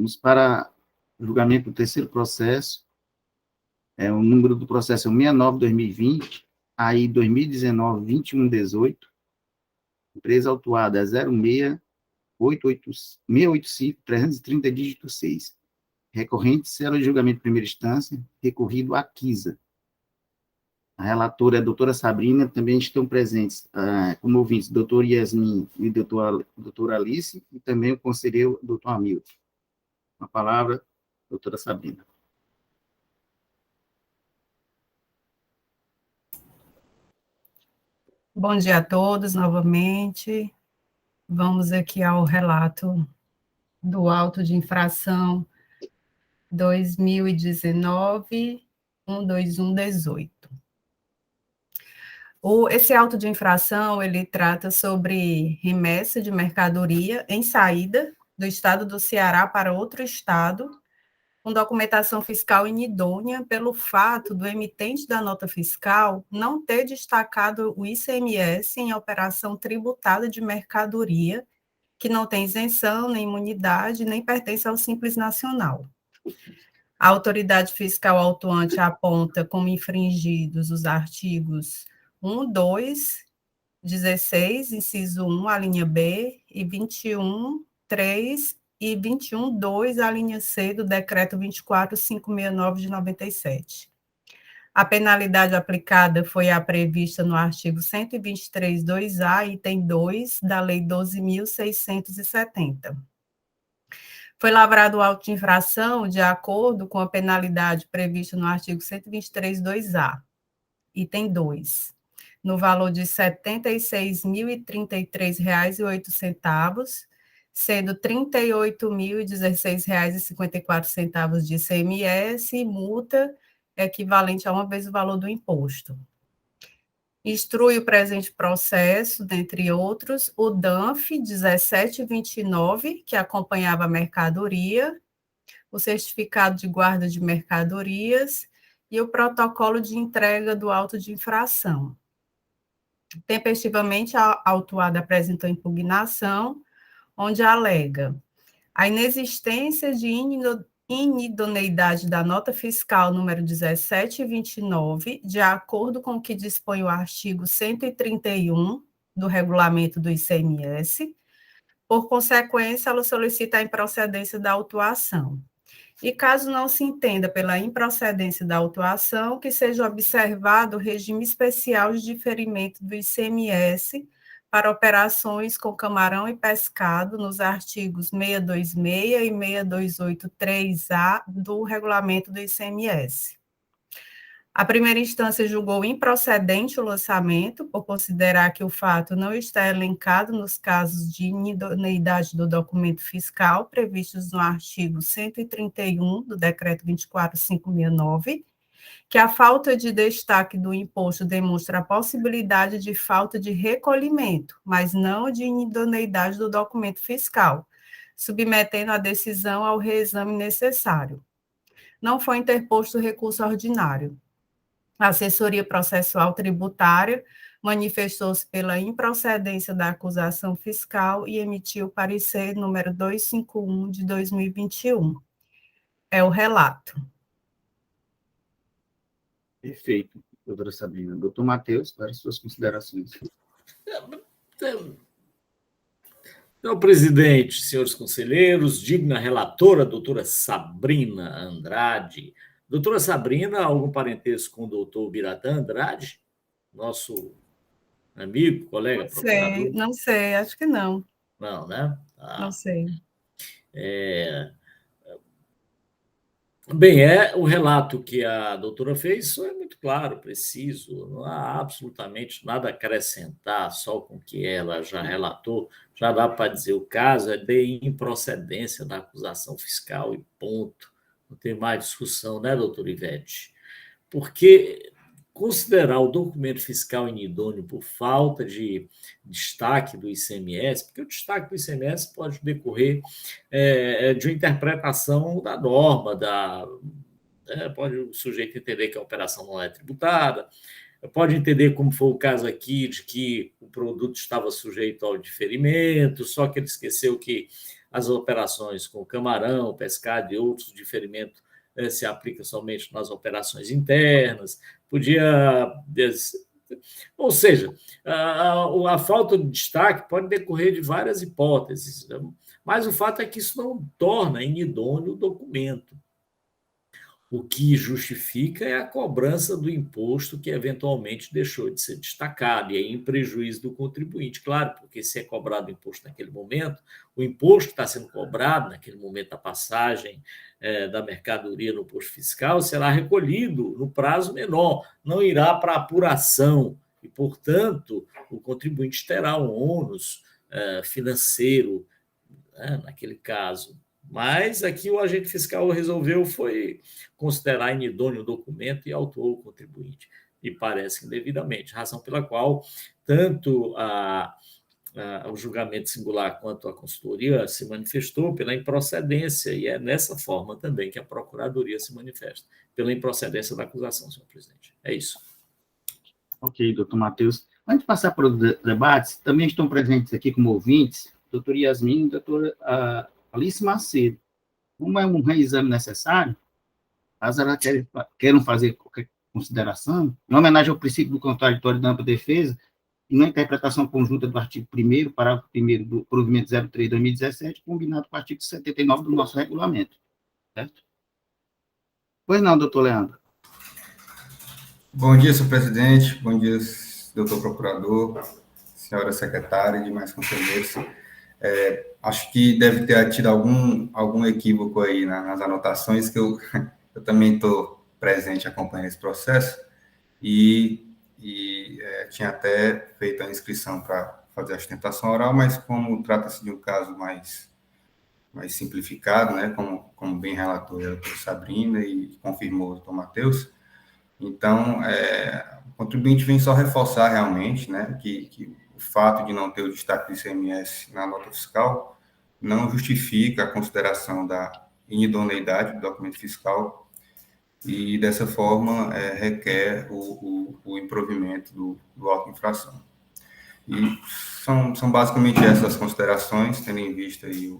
Vamos para o julgamento do terceiro processo. O número do processo é o 69/2020, aí 2019-2118. Empresa autuada é 0685-330, dígito 6. Recorrente, célula de julgamento de primeira instância, recorrido à Quisa. A relatora é a doutora Sabrina, também estão presentes como ouvintes, doutor Yasmin e doutora Alice, e também o conselheiro doutor Hamilton. Com a palavra, doutora Sabrina. Bom dia a todos, novamente. Vamos aqui ao relato do auto de infração 2019-12118. Esse auto de infração, ele trata sobre remessa de mercadoria em saída do estado do Ceará para outro estado, com documentação fiscal inidônea pelo fato do emitente da nota fiscal não ter destacado o ICMS em operação tributada de mercadoria, que não tem isenção, nem imunidade, nem pertence ao Simples Nacional. A autoridade fiscal autuante aponta como infringidos os artigos 1, 2, 16, inciso 1, a linha B, e 21, 3 e 21, 2, a linha C do Decreto 24.569 de 97. A penalidade aplicada foi a prevista no artigo 123, 2A, item 2, da Lei 12.670. Foi lavrado o auto de infração de acordo com a penalidade prevista no artigo 123, 2A, item 2, no valor de R$ 76.033,08, sendo R$ 38.016,54 de ICMS e multa equivalente a uma vez o valor do imposto. Instrui o presente processo, dentre outros, o DANF 1729, que acompanhava a mercadoria, o certificado de guarda de mercadorias e o protocolo de entrega do auto de infração. Tempestivamente, a autuada apresentou impugnação, onde alega a inexistência de inidoneidade da nota fiscal número 1729, de acordo com o que dispõe o artigo 131 do regulamento do ICMS. Por consequência, ela solicita a improcedência da autuação. E caso não se entenda pela improcedência da autuação, que seja observado o regime especial de diferimento do ICMS para operações com camarão e pescado nos artigos 626 e 6283A do regulamento do ICMS. A primeira instância julgou improcedente o lançamento, por considerar que o fato não está elencado nos casos de inidoneidade do documento fiscal previstos no artigo 131 do Decreto 24.569, que a falta de destaque do imposto demonstra a possibilidade de falta de recolhimento, mas não de inidoneidade do documento fiscal, submetendo a decisão ao reexame necessário. Não foi interposto recurso ordinário. A assessoria processual tributária manifestou-se pela improcedência da acusação fiscal e emitiu o parecer número 251 de 2021. É o relato. Perfeito, doutora Sabrina. Doutor Matheus, para as suas considerações. Senhor presidente, senhores conselheiros, digna relatora, doutora Sabrina Andrade. Doutora Sabrina, algum parentesco com o doutor Biratã Andrade? Nosso amigo, colega, procurador? Não sei, acho que não. Não, né? Não sei. Bem, o relato que a doutora fez, isso é muito claro, preciso, não há absolutamente nada a acrescentar, só com o que ela já relatou, já dá para dizer o caso é de improcedência da acusação fiscal e ponto. Não tem mais discussão, né, doutora Ivete? Porque considerar o documento fiscal inidôneo por falta de destaque do ICMS, porque o destaque do ICMS pode decorrer de uma interpretação da norma, pode o sujeito entender que a operação não é tributada, pode entender, como foi o caso aqui, de que o produto estava sujeito ao diferimento, só que ele esqueceu que as operações com camarão, pescado e outros diferimentos se aplica somente nas operações internas, podia... Ou seja, a falta de destaque pode decorrer de várias hipóteses, mas o fato é que isso não torna inidôneo o documento. O que justifica é a cobrança do imposto que eventualmente deixou de ser destacado, e aí em prejuízo do contribuinte. Claro, porque se é cobrado imposto naquele momento, o imposto que está sendo cobrado naquele momento da passagem da mercadoria no posto fiscal será recolhido no prazo menor, não irá para apuração, e, portanto, o contribuinte terá um ônus financeiro, naquele caso. Mas aqui o agente fiscal resolveu foi considerar inidôneo o documento e autuou o contribuinte. E parece indevidamente, razão pela qual tanto o julgamento singular quanto a consultoria se manifestou pela improcedência, e é nessa forma também que a Procuradoria se manifesta, pela improcedência da acusação, senhor presidente. É isso. Ok, doutor Matheus. Antes de passar para os debates, também estão presentes aqui como ouvintes, doutor Yasmin e doutora Alice Macedo. Como é um reexame necessário, caso elas queiram fazer qualquer consideração, em homenagem ao princípio do contraditório da ampla defesa, e na interpretação conjunta do artigo 1º, parágrafo 1º do provimento 03/2017, combinado com o artigo 79 do nosso regulamento. Certo? Pois não, doutor Leandro. Bom dia, senhor presidente. Bom dia, doutor procurador, senhora secretária e demais conselheiros. Acho que deve ter tido algum equívoco aí nas anotações, que eu também estou presente acompanhando esse processo, e tinha até feito a inscrição para fazer a sustentação oral, mas como trata-se de um caso mais simplificado, né, como bem relatou a doutora Sabrina e confirmou o doutor Matheus, então, o contribuinte vem só reforçar realmente, né, que o fato de não ter o destaque do ICMS na nota fiscal não justifica a consideração da inidoneidade do documento fiscal, e, dessa forma, requer o improvimento do auto de infração. E são basicamente essas considerações, tendo em vista aí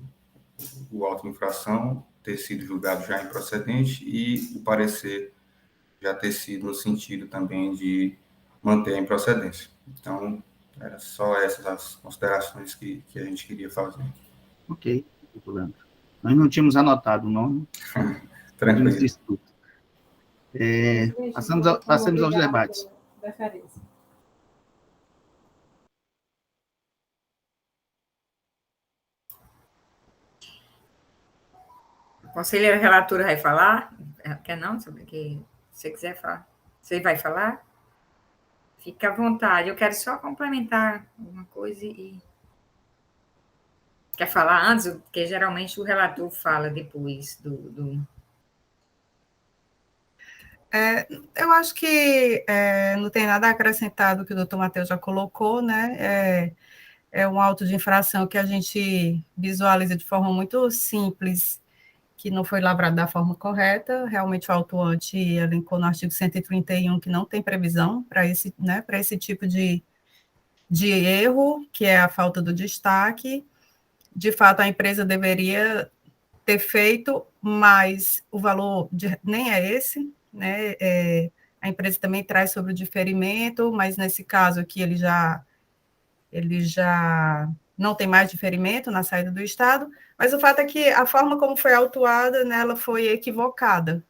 o auto de infração ter sido julgado já improcedente e o parecer já ter sido no sentido também de manter a improcedência. Então, era só essas as considerações que a gente queria fazer. Ok, doutor Leandro. Nós não tínhamos anotado o nome. Tranquilo. Passamos aos debates. A conselheira relatora vai falar? Quer não? Sobre o que você quiser falar? Você vai falar? Fique à vontade. Eu quero só complementar uma coisa e... Quer falar antes? Porque geralmente o relator fala depois do... Eu acho que não tem nada acrescentado que o doutor Matheus já colocou, né? É um auto de infração que a gente visualiza de forma muito simples, que não foi lavrado da forma correta. Realmente o autuante elencou no artigo 131 que não tem previsão para esse, né, para esse tipo de erro, que é a falta do destaque. De fato, a empresa deveria ter feito, mas o valor nem é esse, né? A empresa também traz sobre o diferimento, mas nesse caso aqui ele já não tem mais diferimento na saída do Estado, mas o fato é que a forma como foi autuada, né, ela foi equivocada.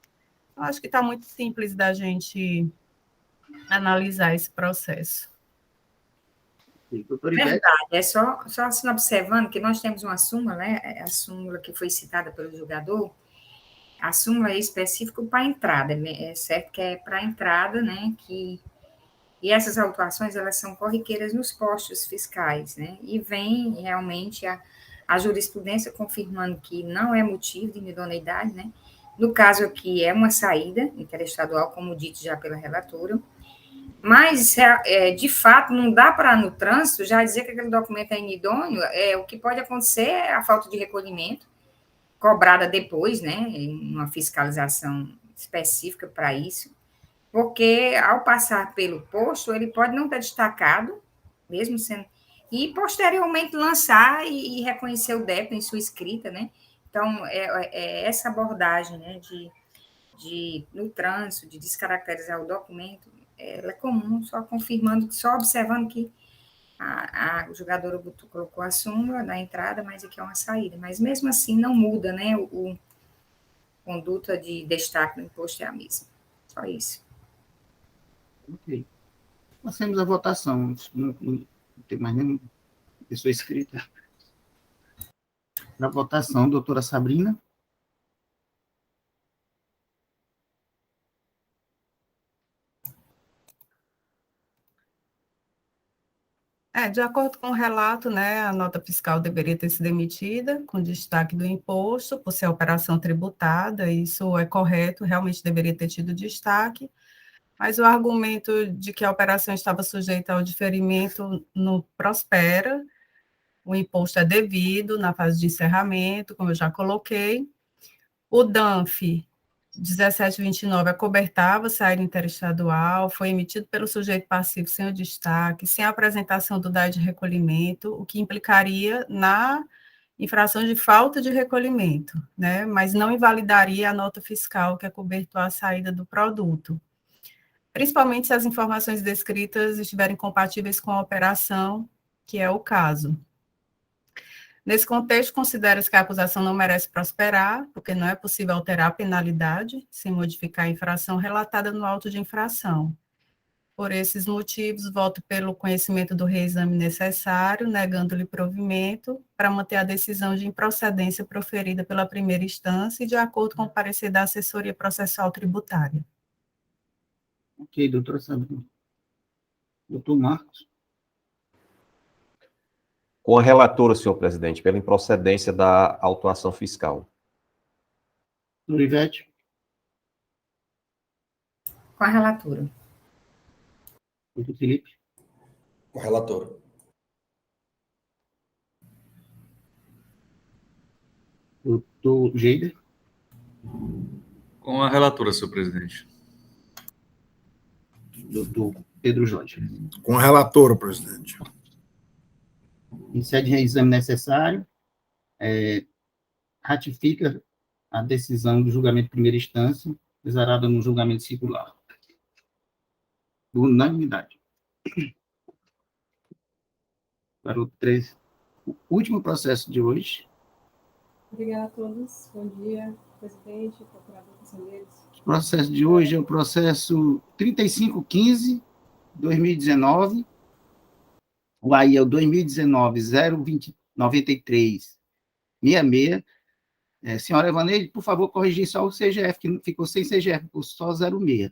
Eu acho que está muito simples da gente analisar esse processo. Verdade, só assim observando que nós temos uma súmula, né, a súmula que foi citada pelo julgador, a súmula é específica para a entrada, é certo que é para a entrada, né, e essas autuações, elas são corriqueiras nos postos fiscais, né, e vem realmente a jurisprudência confirmando que não é motivo de inidoneidade, né, no caso aqui é uma saída interestadual, como dito já pela relatora, mas, de fato, não dá para, no trânsito, já dizer que aquele documento é inidôneo. O que pode acontecer é a falta de recolhimento, cobrada depois, né, em uma fiscalização específica para isso, porque, ao passar pelo posto, ele pode não ter destacado, mesmo sendo... e posteriormente lançar e reconhecer o débito em sua escrita, né? Então, essa abordagem, né, no trânsito, de descaracterizar o documento, ela é comum, só confirmando, só observando que o jogador colocou a súmula na entrada, mas aqui é uma saída. Mas mesmo assim não muda, né? O conduta de destaque no imposto é a mesma. Só isso. Ok. Passemos a votação. Não tem mais nenhuma pessoa escrita. Na votação, doutora Sabrina. De acordo com o relato, né, a nota fiscal deveria ter sido emitida com destaque do imposto, por ser operação tributada, isso é correto, realmente deveria ter tido destaque, mas o argumento de que a operação estava sujeita ao diferimento não prospera, o imposto é devido na fase de encerramento, como eu já coloquei, o DANF 1729 acobertava saída interestadual, foi emitido pelo sujeito passivo sem o destaque, sem a apresentação do dado de recolhimento, o que implicaria na infração de falta de recolhimento, né? Mas não invalidaria a nota fiscal que acobertou a saída do produto, principalmente se as informações descritas estiverem compatíveis com a operação, que é o caso. Nesse contexto, considera-se que a acusação não merece prosperar, porque não é possível alterar a penalidade sem modificar a infração relatada no auto de infração. Por esses motivos, voto pelo conhecimento do reexame necessário, negando-lhe provimento, para manter a decisão de improcedência proferida pela primeira instância e de acordo com o parecer da assessoria processual tributária. Ok, doutora Sabrina. Doutor Marcos. Com a relatora, senhor presidente, pela improcedência da autuação fiscal. Doutora Ivete. Com a relatora. Doutor Felipe. Com a relatora. Doutor Geider. Com a relatora, senhor presidente. Doutor Pedro Jorge. Com a relatora, presidente. Em sede de reexame necessário, ratifica a decisão do julgamento de primeira instância, exarada no julgamento circular. Por unanimidade. Para o último processo de hoje. Obrigada a todos. Bom dia, presidente, procurador, conselheiros. O processo de hoje é o processo 3515-2019. O AI é o 2019-02093-66. Senhora Evaneide, por favor, corrigir só o CGF, que ficou sem CGF, ficou só 06.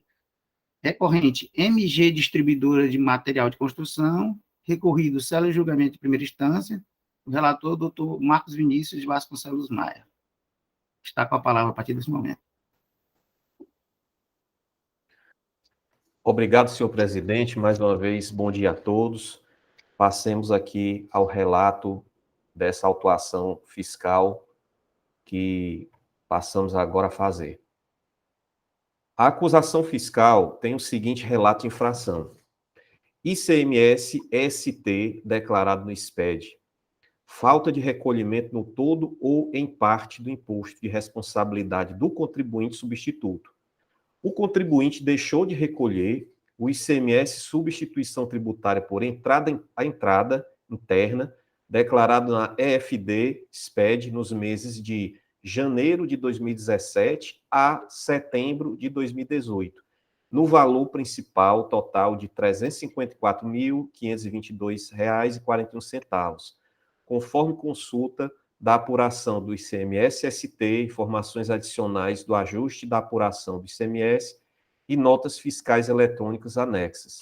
Recorrente, MG Distribuidora de Material de Construção, recorrido, cela de julgamento de primeira instância, o relator, doutor Marcos Vinícius de Vasconcelos Maia. Está com a palavra a partir desse momento. Obrigado, senhor presidente. Mais uma vez, bom dia a todos. Passemos aqui ao relato dessa autuação fiscal que passamos agora a fazer. A acusação fiscal tem o seguinte relato de infração. ICMS-ST declarado no SPED. Falta de recolhimento no todo ou em parte do imposto de responsabilidade do contribuinte substituto. O contribuinte deixou de recolher o ICMS substituição tributária por entrada interna, declarado na EFD-SPED nos meses de janeiro de 2017 a setembro de 2018, no valor principal total de R$ 354.522,41, conforme consulta da apuração do ICMS-ST, informações adicionais do ajuste da apuração do ICMS e notas fiscais eletrônicas anexas.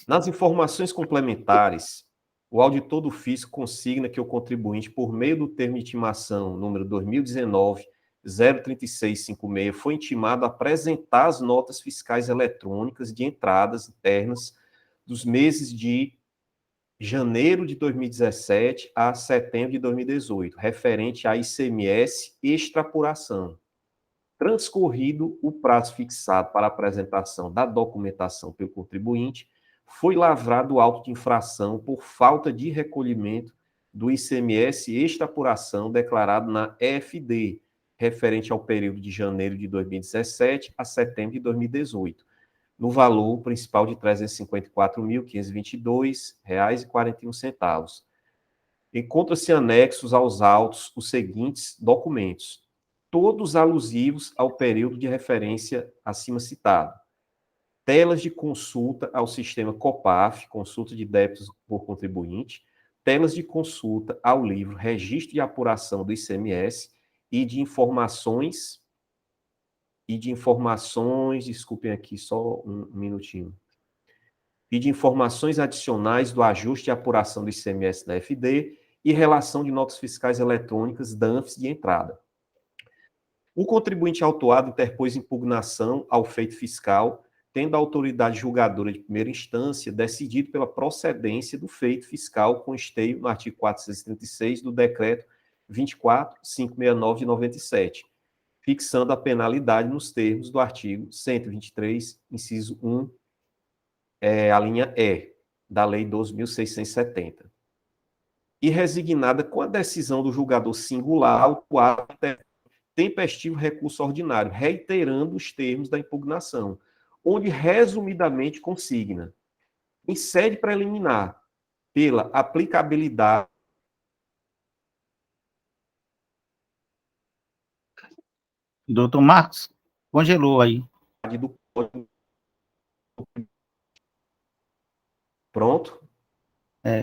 Nas informações complementares, o auditor do fisco consigna que o contribuinte, por meio do termo de intimação número 2019-03656, foi intimado a apresentar as notas fiscais eletrônicas de entradas internas dos meses de janeiro de 2017 a setembro de 2018, referente a ICMS extrapuração. Transcorrido o prazo fixado para a apresentação da documentação pelo contribuinte, foi lavrado auto de infração por falta de recolhimento do ICMS extra-apuração declarado na EFD, referente ao período de janeiro de 2017 a setembro de 2018, no valor principal de R$ 354.522,41. Encontra-se anexos aos autos os seguintes documentos, todos alusivos ao período de referência acima citado. Telas de consulta ao sistema COPAF, consulta de débitos por contribuinte, telas de consulta ao livro Registro de Apuração do ICMS e de informações, desculpem aqui só um minutinho, e de informações adicionais do ajuste e apuração do ICMS da FD e relação de notas fiscais eletrônicas, DANFs de entrada. O contribuinte autuado interpôs impugnação ao feito fiscal, tendo a autoridade julgadora de primeira instância decidido pela procedência do feito fiscal com esteio no artigo 436 do Decreto 24.569 de 97, fixando a penalidade nos termos do artigo 123, inciso 1, a linha E, da Lei 12.670. E resignada com a decisão do julgador singular, autuado tempestivo recurso ordinário, reiterando os termos da impugnação, onde resumidamente consigna, em sede preliminar, pela aplicabilidade Doutor Marcos, congelou aí. do código. Pronto?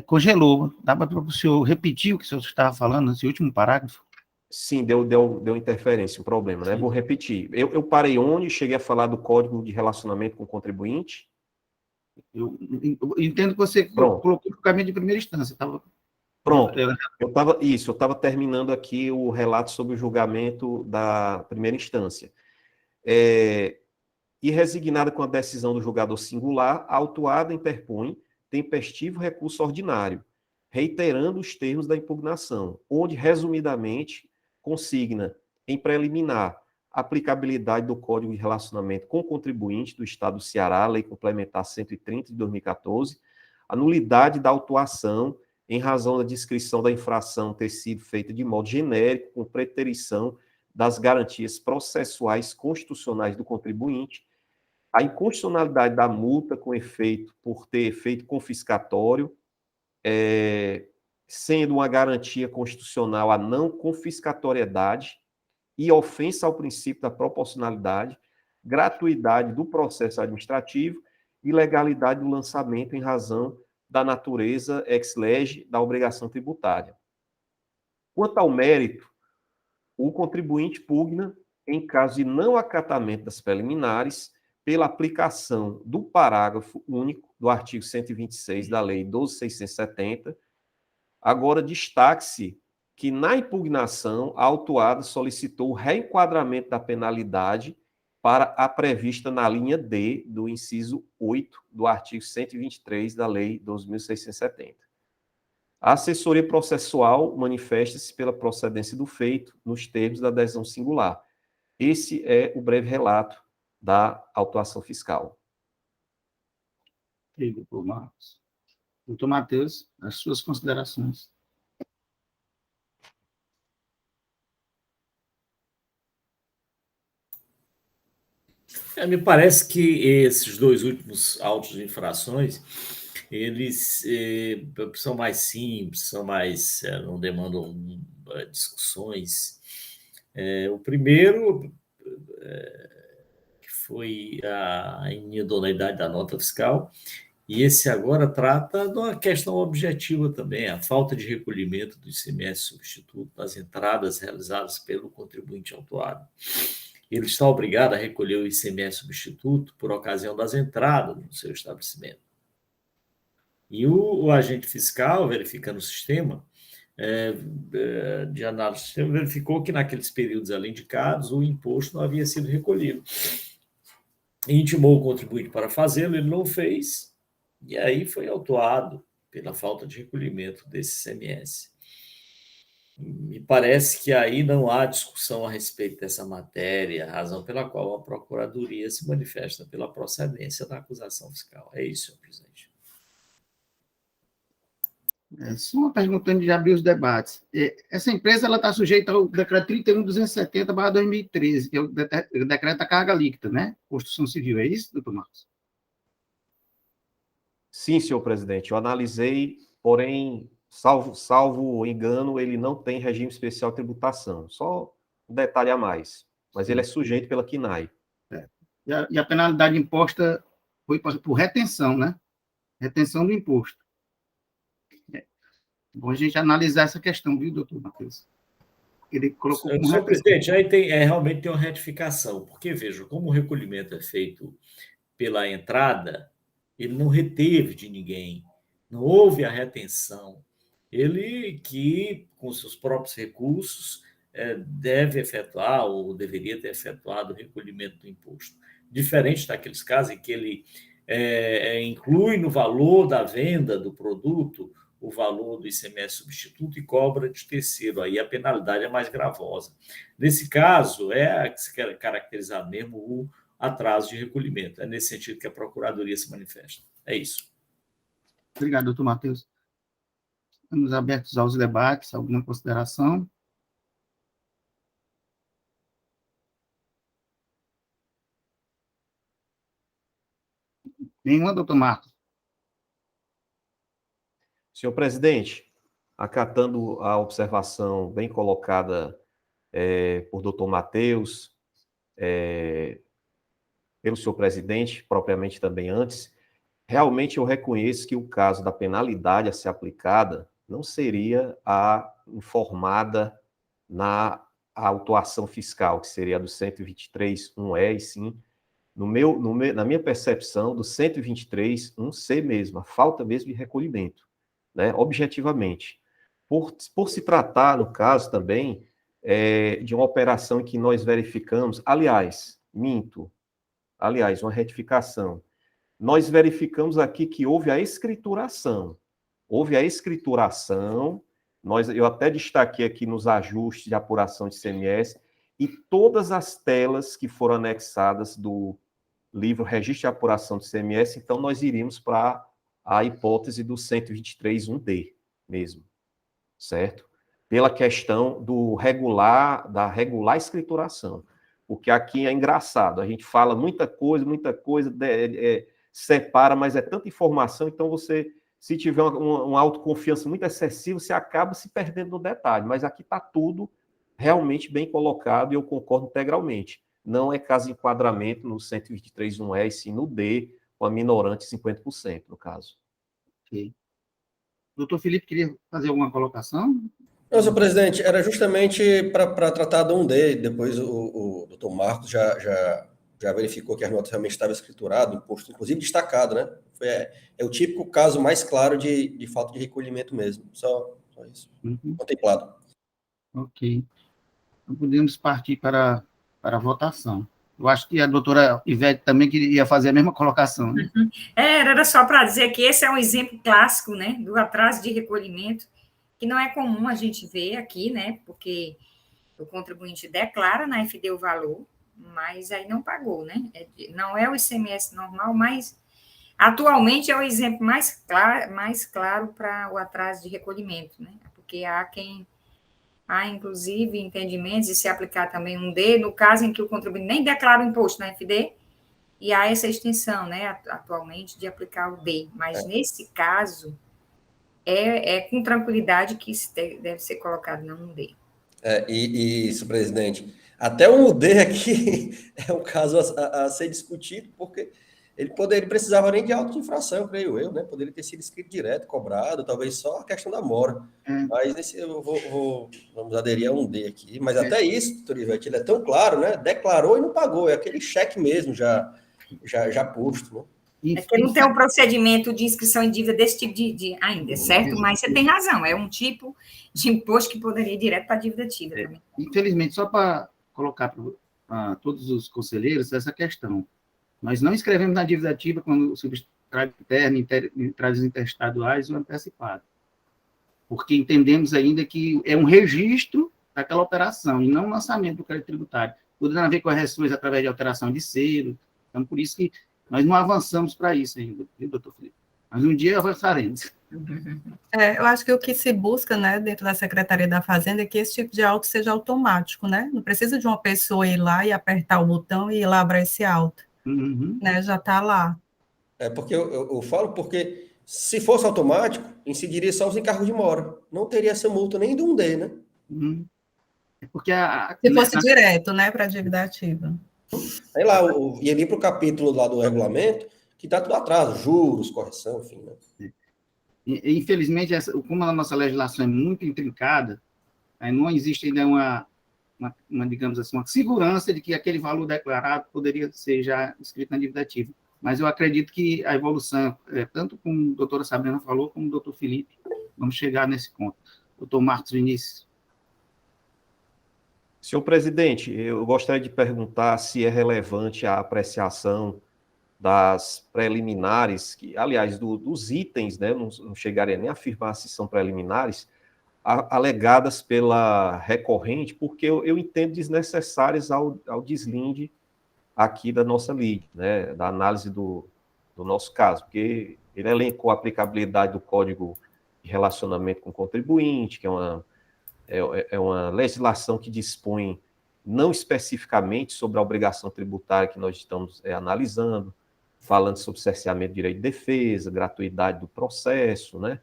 Congelou. Dá para o senhor repetir o que o senhor estava falando nesse último parágrafo? Sim, deu interferência, um problema, né? Vou repetir. Eu parei onde? Cheguei a falar do código de relacionamento com o contribuinte? Eu entendo que você colocou o caminho de primeira instância. Pronto. Eu estava terminando aqui o relato sobre o julgamento da primeira instância. E resignada com a decisão do julgador singular, a autuada interpõe tempestivo recurso ordinário, reiterando os termos da impugnação, onde, resumidamente, consigna, em preliminar, a aplicabilidade do Código de Relacionamento com o Contribuinte do Estado do Ceará, Lei Complementar 130 de 2014, a nulidade da autuação em razão da descrição da infração ter sido feita de modo genérico, com preterição das garantias processuais constitucionais do contribuinte, a inconstitucionalidade da multa com efeito por ter efeito confiscatório, sendo uma garantia constitucional a não confiscatoriedade e ofensa ao princípio da proporcionalidade, gratuidade do processo administrativo e legalidade do lançamento em razão da natureza ex lege da obrigação tributária. Quanto ao mérito, o contribuinte pugna, em caso de não acatamento das preliminares, pela aplicação do parágrafo único do artigo 126 da Lei 12.670. Agora, destaque-se que, na impugnação, a autuada solicitou o reenquadramento da penalidade para a prevista na linha D do inciso 8 do artigo 123 da Lei 12.670. A assessoria processual manifesta-se pela procedência do feito nos termos da adesão singular. Esse é o breve relato da autuação fiscal. Doutor Marcos. Doutor Matheus, as suas considerações. Me parece que esses dois últimos autos de infrações, eles são mais simples, não demandam discussões. O primeiro que foi a inidoneidade da nota fiscal, e esse agora trata de uma questão objetiva também, a falta de recolhimento do ICMS substituto das entradas realizadas pelo contribuinte autuado. Ele está obrigado a recolher o ICMS substituto por ocasião das entradas no seu estabelecimento. E o agente fiscal, verificando o sistema, de análise do sistema, verificou que naqueles períodos ali indicados o imposto não havia sido recolhido. E intimou o contribuinte para fazê-lo, ele não fez, e aí foi autuado pela falta de recolhimento desse ICMS. Me parece que aí não há discussão a respeito dessa matéria, razão pela qual a Procuradoria se manifesta pela procedência da acusação fiscal. É isso, senhor presidente. Só uma pergunta antes de abrir os debates. Essa empresa está sujeita ao decreto 31.270/2013, que é o decreto da carga líquida, né? Construção civil, é isso, doutor Marcos? Sim, senhor presidente, eu analisei, porém, salvo engano, ele não tem regime especial de tributação. Só um detalhe a mais, mas ele é sujeito pela CNAE. E a penalidade imposta foi por retenção, né? Retenção do imposto. Bom a gente analisar essa questão, viu, doutor Matheus? Ele colocou como Senhor retenção. presidente, aí realmente tem uma retificação, porque, veja, como o recolhimento é feito pela entrada, ele não reteve de ninguém, não houve a retenção. Ele que, com seus próprios recursos, deve efetuar ou deveria ter efetuado o recolhimento do imposto. Diferente daqueles casos em que ele inclui no valor da venda do produto o valor do ICMS substituto e cobra de terceiro. Aí a penalidade é mais gravosa. Nesse caso, é que se quer caracterizar mesmo o atraso de recolhimento. É nesse sentido que a Procuradoria se manifesta. É isso. Obrigado, doutor Matheus. Estamos abertos aos debates. Alguma consideração? Nenhuma, doutor Marcos? Senhor presidente, acatando a observação bem colocada por doutor Matheus, pelo senhor presidente, propriamente também antes, realmente eu reconheço que o caso da penalidade a ser aplicada não seria a informada na autuação fiscal, que seria a do 123.1E, e sim, na minha percepção, do 123.1C mesmo, a falta mesmo de recolhimento, né, objetivamente. Por se tratar, no caso também, de uma operação em que nós verificamos, aliás, uma retificação, nós verificamos aqui que houve a escrituração. Eu até destaquei aqui nos ajustes de apuração de ICMS, e todas as telas que foram anexadas do livro Registro de Apuração de ICMS, então nós iríamos para a hipótese do 123.1D mesmo, certo? Pela questão da regular escrituração. Porque aqui é engraçado, a gente fala muita coisa, separa, mas é tanta informação, então você, se tiver uma autoconfiança muito excessiva, você acaba se perdendo no detalhe, mas aqui está tudo realmente bem colocado e eu concordo integralmente. Não é caso de enquadramento no 123.1E, e sim no D, com a minorante 50%, no caso. Ok. Doutor Felipe, queria fazer alguma colocação? Não, senhor presidente, era justamente para tratar do 1D, depois o doutor Marcos já verificou que as notas realmente estavam escrituradas, imposto, inclusive destacado, né? É o típico caso mais claro de falta de recolhimento mesmo, só isso, contemplado. Ok. Então, podemos partir para a votação. Eu acho que a doutora Ivete também queria fazer a mesma colocação, né? Era só para dizer que esse é um exemplo clássico, né, do atraso de recolhimento, que não é comum a gente ver aqui, né, porque o contribuinte declara na FD o valor, mas aí não pagou, né? Não é o ICMS normal, mas atualmente é o exemplo mais claro para o atraso de recolhimento, né? Porque há, inclusive, entendimentos de se aplicar também um D, no caso em que o contribuinte nem declara o imposto na FD, e há essa extensão, né, atualmente, de aplicar o D. Mas, nesse caso, é com tranquilidade que isso deve ser colocado, não um D. Isso, presidente. Até o D aqui é um caso a ser discutido, porque ele precisava nem de auto de infração, creio eu, né? Poderia ter sido escrito direto, cobrado, talvez só a questão da mora. Mas nesse vamos aderir a um D aqui. Mas até isso, doutor Ivete, ele é tão claro, né? Declarou e não pagou, é aquele cheque mesmo já posto, né? É que não tem um procedimento de inscrição em dívida desse tipo ainda, certo? Mas você tem razão, é um tipo de imposto que poderia ir direto para a dívida ativa também. Infelizmente, só para colocar para todos os conselheiros essa questão, nós não escrevemos na dívida ativa quando o substrato interno, entradas interestaduais ou antecipado, porque entendemos ainda que é um registro daquela operação e não um lançamento do crédito tributário, podendo haver correções através de alteração de selo, então por isso que nós não avançamos para isso ainda, viu, doutor Felipe? Mas um dia avançaremos. Eu acho que o que se busca, né, dentro da Secretaria da Fazenda é que esse tipo de auto seja automático, né? Não precisa de uma pessoa ir lá e apertar o botão e labrar esse auto, Uhum. né? Já está lá. É porque eu falo porque se fosse automático, incidiria só os encargos de mora. Não teria essa multa nem do 1D, né? Uhum. É porque Se fosse direto, né, para a dívida ativa. Aí lá, ia ali para o capítulo lá do regulamento, que está tudo atrás, juros, correção, enfim, né? Infelizmente, como a nossa legislação é muito intrincada, aí não existe ainda digamos assim, uma segurança de que aquele valor declarado poderia ser já escrito na dívida ativa. Mas eu acredito que a evolução, tanto como a doutora Sabrina falou, como o doutor Felipe, vamos chegar nesse ponto. Doutor Marcos Vinícius. Senhor presidente, eu gostaria de perguntar se é relevante a apreciação das preliminares, que, aliás, dos itens, né, não chegaria nem a afirmar se são preliminares, alegadas pela recorrente, porque eu entendo desnecessárias ao deslinde aqui da nossa lei, né, da análise do nosso caso, porque ele elencou a aplicabilidade do Código de Relacionamento com o Contribuinte, que é uma legislação que dispõe não especificamente sobre a obrigação tributária que nós estamos analisando, falando sobre cerceamento de direito de defesa, gratuidade do processo, né?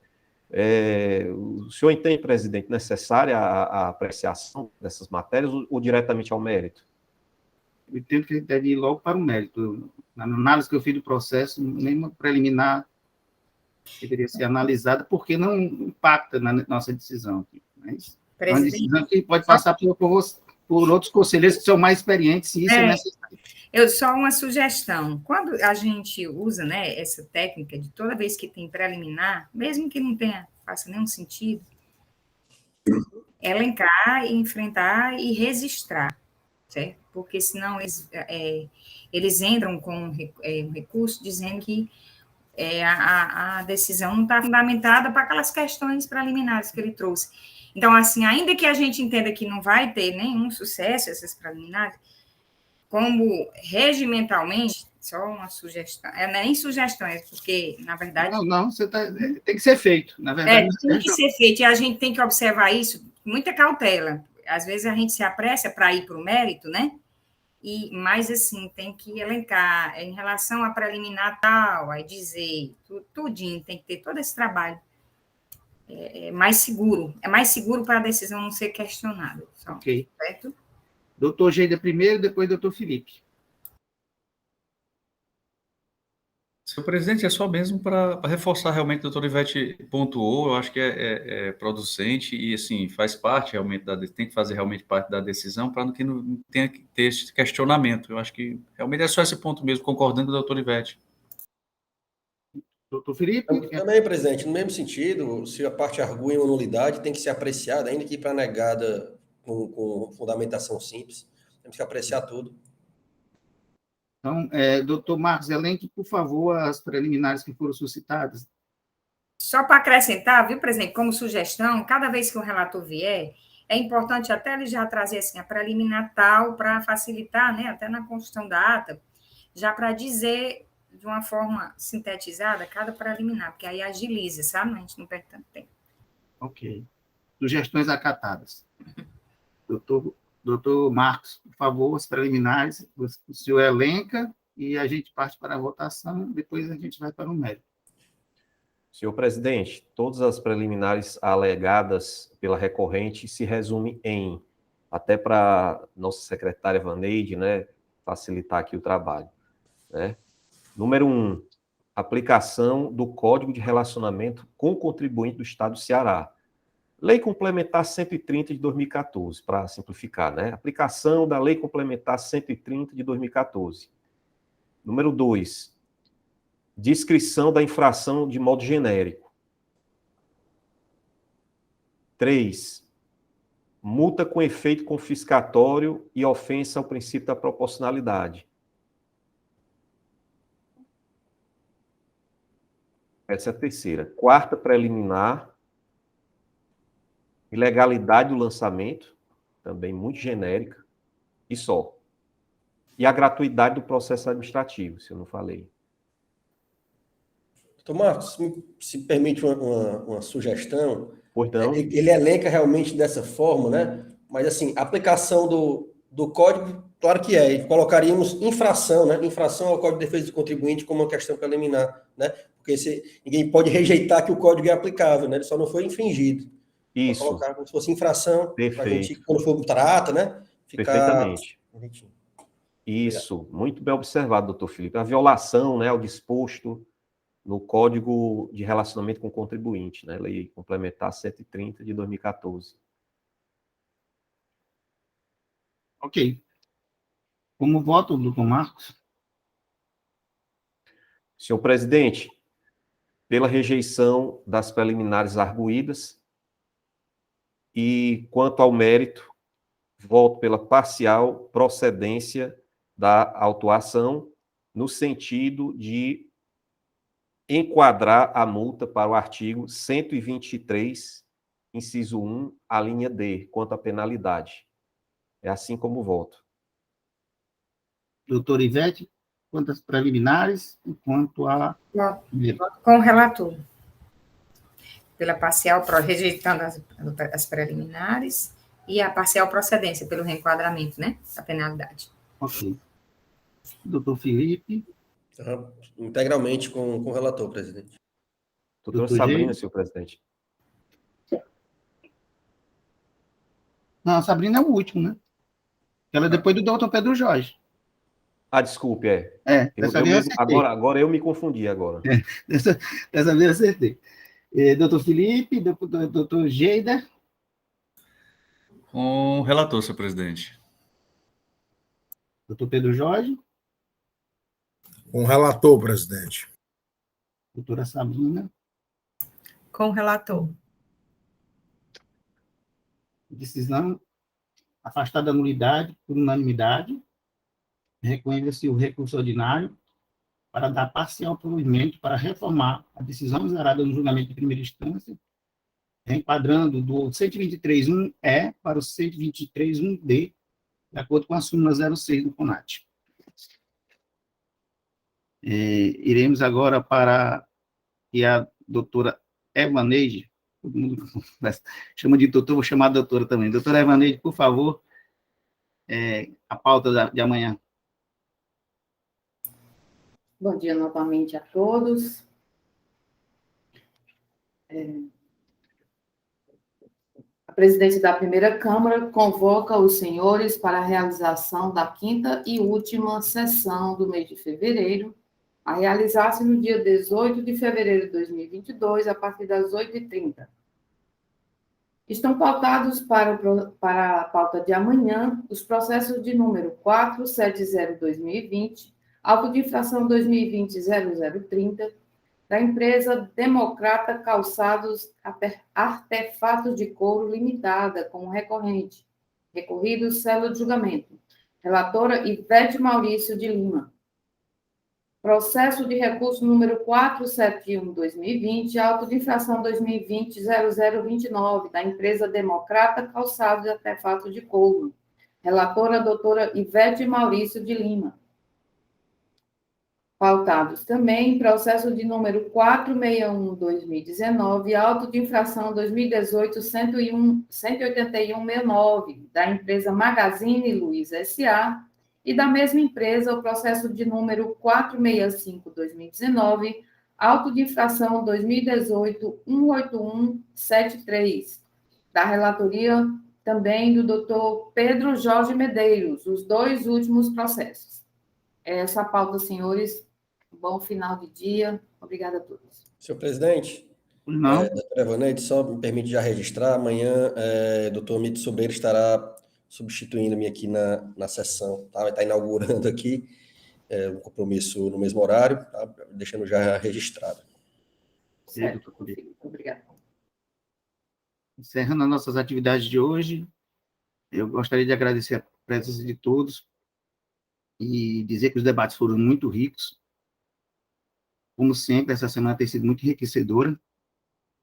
O senhor entende, presidente, necessária a apreciação dessas matérias ou diretamente ao mérito? Eu entendo que a gente deve ir logo para o mérito. Na análise que eu fiz do processo, nenhuma preliminar deveria ser analisada, porque não impacta na nossa decisão. Mas é uma decisão que pode passar por outros conselheiros que são mais experientes, se isso é necessário. Só uma sugestão. Quando a gente usa, né, essa técnica de toda vez que tem preliminar, mesmo que não faça nenhum sentido, elencar, enfrentar e registrar, certo? Porque senão eles entram com um recurso dizendo que a decisão não está fundamentada para aquelas questões preliminares que ele trouxe. Então, assim, ainda que a gente entenda que não vai ter nenhum sucesso essas preliminares, como regimentalmente, só uma sugestão, não é nem sugestão, é porque, na verdade... Não, tem que ser feito, na verdade. Tem que ser feito, e a gente tem que observar isso com muita cautela. Às vezes a gente se apressa para ir para o mérito, né? Mas, assim, tem que elencar em relação a preliminar tal, aí dizer, tudinho, tem que ter todo esse trabalho. É mais seguro para a decisão não ser questionada. Ok. Certo? Doutor Geida primeiro, depois doutor Felipe. Senhor presidente, é só mesmo para reforçar realmente, o doutor Ivete pontuou, eu acho que é producente e, assim, faz parte realmente, tem que fazer realmente parte da decisão para que não tenha que ter esse questionamento. Eu acho que realmente é só esse ponto mesmo, concordando com o doutor Ivete. Doutor Felipe? Também, presidente, no mesmo sentido, se a parte argui uma nulidade, tem que ser apreciada, ainda que para negada com fundamentação simples, temos que apreciar tudo. Então, doutor Marcos, elenque, por favor, as preliminares que foram suscitadas. Só para acrescentar, viu, presidente, como sugestão, cada vez que um relator vier, é importante até ele já trazer assim, a preliminar tal, para facilitar, né, até na construção da ata, já para dizer de uma forma sintetizada cada preliminar, porque aí agiliza, sabe? A gente não perde tanto tempo. Ok. Sugestões acatadas. Doutor Marcos, por favor, as preliminares, o senhor elenca e a gente parte para a votação, depois a gente vai para o mérito. Senhor presidente, todas as preliminares alegadas pela recorrente se resumem em, até para nossa secretária Vaneide, né, facilitar aqui o trabalho, né? Número 1, aplicação do Código de Relacionamento com o Contribuinte do Estado do Ceará. Lei Complementar 130 de 2014, para simplificar, né? Aplicação da Lei Complementar 130 de 2014. Número 2, descrição da infração de modo genérico. 3, multa com efeito confiscatório e ofensa ao princípio da proporcionalidade. Essa é a terceira. Quarta, preliminar, ilegalidade do lançamento, também muito genérica, e só. E a gratuidade do processo administrativo, se eu não falei. Marcos, se permite uma sugestão, Pois não? ele elenca realmente dessa forma, né? Mas, assim, a aplicação do código, claro que é, e colocaríamos infração, né? Infração ao Código de Defesa do Contribuinte como uma questão preliminar, né? Porque ninguém pode rejeitar que o código é aplicável, né? Ele só não foi infringido. Então, Isso, colocar como se fosse infração, para a gente, perfeito. quando for trata, né? Ficar Perfeitamente. bonitinho. Isso, muito bem observado, doutor Felipe. A violação, né, ao disposto no Código de Relacionamento com o Contribuinte, né, Lei Complementar 130 de 2014. Ok. Como voto, doutor Marcos? Senhor presidente, pela rejeição das preliminares arguídas e, quanto ao mérito, voto pela parcial procedência da autuação no sentido de enquadrar a multa para o artigo 123, inciso 1, a linha D, quanto à penalidade. É assim como voto. Doutor Ivete, quanto às preliminares e quanto a... Voto com o relator. Pela parcial, rejeitando as preliminares, e a parcial procedência, pelo reenquadramento, né, da penalidade. Ok. Doutor Felipe. Integralmente com o relator, presidente. Doutora Doutor Sabrina, G. senhor presidente. Não, a Sabrina é o último, né? Ela é depois do doutor Pedro Jorge. Ah, desculpe, Dessa vez eu acertei. Agora eu me confundi agora. Dessa vez eu acertei. Doutor Felipe, doutor Geida. Com o relator, senhor presidente. Doutor Pedro Jorge. Com o relator, presidente. Doutora Sabrina. Com o relator. Decisão afastada da nulidade por unanimidade. Reconhece o recurso ordinário para dar parcial provimento para reformar a decisão exarada no julgamento de primeira instância, enquadrando do 123.1E para o 123.1D, de acordo com a súmula 06 do CONAT. Iremos agora para que a doutora Evaneide, todo mundo chama de doutor, vou chamar a doutora também. Doutora Evaneide, por favor, a pauta de amanhã. Bom dia novamente a todos. A presidência da primeira Câmara convoca os senhores para a realização da 5ª e última sessão do mês de fevereiro, a realizar-se no dia 18 de fevereiro de 2022, a partir das 8h30. Estão pautados para a pauta de amanhã os processos de número 470/2020, auto de infração 2020-0030, da empresa Democrata Calçados Artefatos de Couro Limitada, como recorrente. Recorrido, célula de julgamento. Relatora Ivete Maurício de Lima. Processo de recurso número 471/2020, auto de infração 2020-0029, da empresa Democrata Calçados Artefatos de Couro. Relatora doutora Ivete Maurício de Lima. Pautados também processo de número 461/2019, auto de infração 2018-181-18169, da empresa Magazine Luiza S.A., e da mesma empresa o processo de número 465/2019, auto de infração 2018-18173, da relatoria também do doutor Pedro Jorge Medeiros, os dois últimos processos. Essa pauta, senhores. Bom final de dia. Obrigada a todos. Senhor presidente, doutora Evaneide, só me permite já registrar, amanhã o doutor Mito Sobreiro estará substituindo-me aqui na sessão, tá? Vai estar inaugurando aqui um compromisso no mesmo horário, tá? Deixando já registrado. Certo, obrigada. Encerrando as nossas atividades de hoje, eu gostaria de agradecer a presença de todos e dizer que os debates foram muito ricos. Como sempre, essa semana tem sido muito enriquecedora,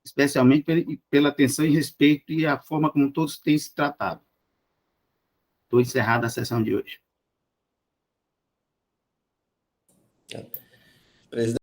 especialmente pela atenção e respeito e a forma como todos têm se tratado. Estou encerrada a sessão de hoje. Presidente.